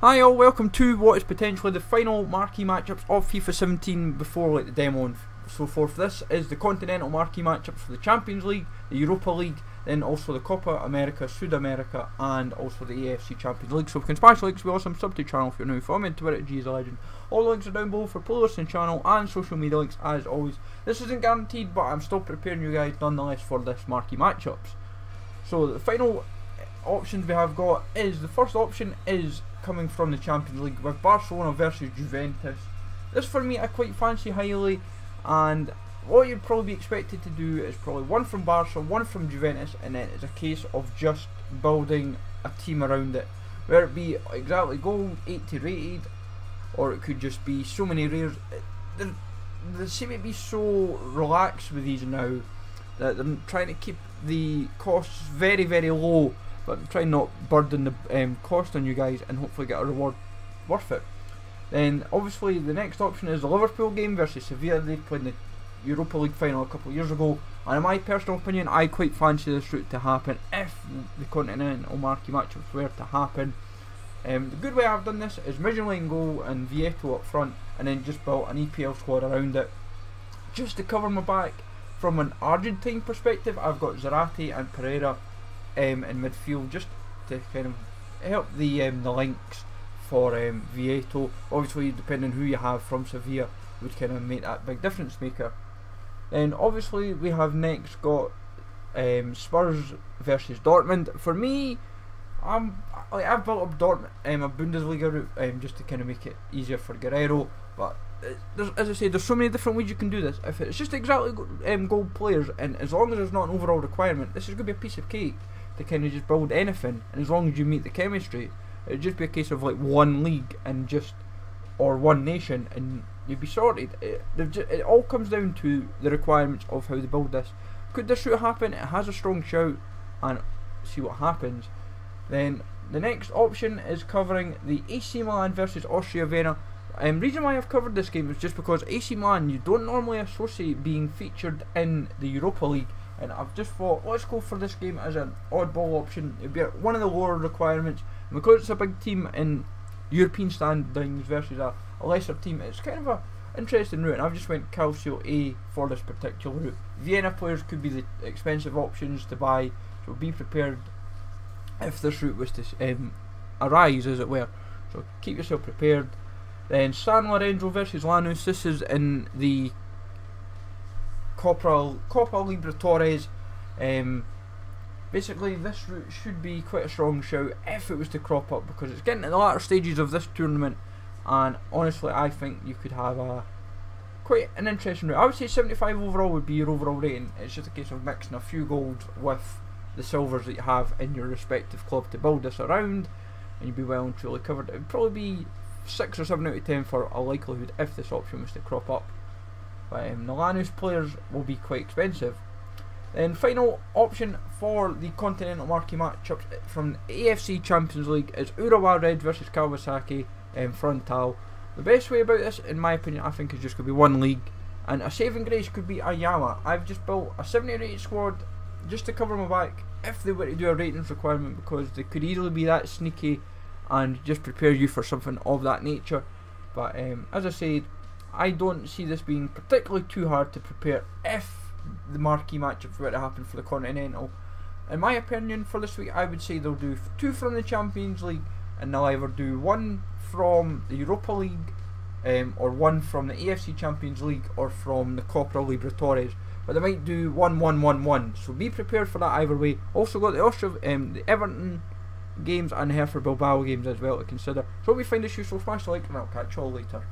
Hi all, welcome to what is potentially the final marquee matchups of FIFA 17 before the demo and so forth. This is the continental marquee matchups for the Champions League, the Europa League, then also the Copa America, Sud America, and also the AFC Champions League. So if you can smash the links, be awesome. Sub to the channel if you're new. Follow me on Twitter at G is a Legend. All the links are down below for playlist and channel and social media links as always. This isn't guaranteed, but I'm still preparing you guys nonetheless for this marquee matchups. So the final options we have got is, the first option is coming from the Champions League with Barcelona versus Juventus. This for me I quite fancy highly, and what you'd probably be expected to do is probably one from Barca, one from Juventus, and then it's a case of just building a team around it, whether it be exactly gold 80 rated, or it could just be so many rares. They seem to be so relaxed with these now that they're trying to keep the costs very low, but try not burden the cost on you guys and hopefully get a reward worth it. Then obviously the next option is the Liverpool game versus Sevilla. They played in the Europa League final a couple of years ago, and in my personal opinion I quite fancy this route to happen if the continental marquee matchups were to happen. The good way I've done this is Midtjylland in goal and Vieto up front, and then just built an EPL squad around it. Just to cover my back from an Argentine perspective, I've got Zarate and Pereira in midfield, just to kind of help the links for Vieto. Obviously depending on who you have from Sevilla would kind of make that big difference maker. Then obviously we have next got Spurs versus Dortmund. For me, I've built up Dortmund a Bundesliga route just to kind of make it easier for Guerrero, but as I say, there's so many different ways you can do this. If it's just exactly gold players, and as long as there's not an overall requirement, this is going to be a piece of cake to kind of just build anything, and as long as you meet the chemistry, it'd just be a case of like one league and just, or one nation, and you'd be sorted. It all comes down to the requirements of how they build this. Could this shoot happen? It has a strong shout, and see what happens. Then the next option is covering the AC Milan versus Austria Vienna. Reason why I've covered this game is just because AC Milan you don't normally associate being featured in the Europa League, and I've just thought let's go for this game as an oddball option. It'd be one of the lower requirements, and because it's a big team in European standings versus a lesser team, it's kind of a interesting route, and I've just went Calcio A for this particular route. Vienna players could be the expensive options to buy, so be prepared if this route was to arise, as it were, so keep yourself prepared. Then San Lorenzo versus Lanús. This is in the Copa Libertadores. Basically this route should be quite a strong shout if it was to crop up, because it's getting to the latter stages of this tournament, and honestly I think you could have quite an interesting route. I would say 75 overall would be your overall rating. It's just a case of mixing a few golds with the silvers that you have in your respective club to build this around, and you'd be well and truly covered. It would probably be 6 or 7 out of 10 for a likelihood if this option was to crop up, but the Lanús players will be quite expensive. Then final option for the continental marquee matchups from the AFC Champions League is Urawa Red versus Kawasaki Frontal. The best way about this, in my opinion, I think is just going to be one league, and a saving grace could be Ayama. I've just built a 70 rated squad just to cover my back if they were to do a ratings requirement, because they could easily be that sneaky and just prepare you for something of that nature. But as I said, I don't see this being particularly too hard to prepare if the marquee matchups were to happen for the continental. In my opinion, for this week I would say they'll do 2 from the Champions League, and they'll either do 1 from the Europa League or 1 from the AFC Champions League or from the Copa Libertadores, but they might do 1-1-1-1, so be prepared for that either way. Also got the Everton games and Hertha Bilbao games as well to consider. So hope you find this useful. Smash the like, and I'll catch you all later.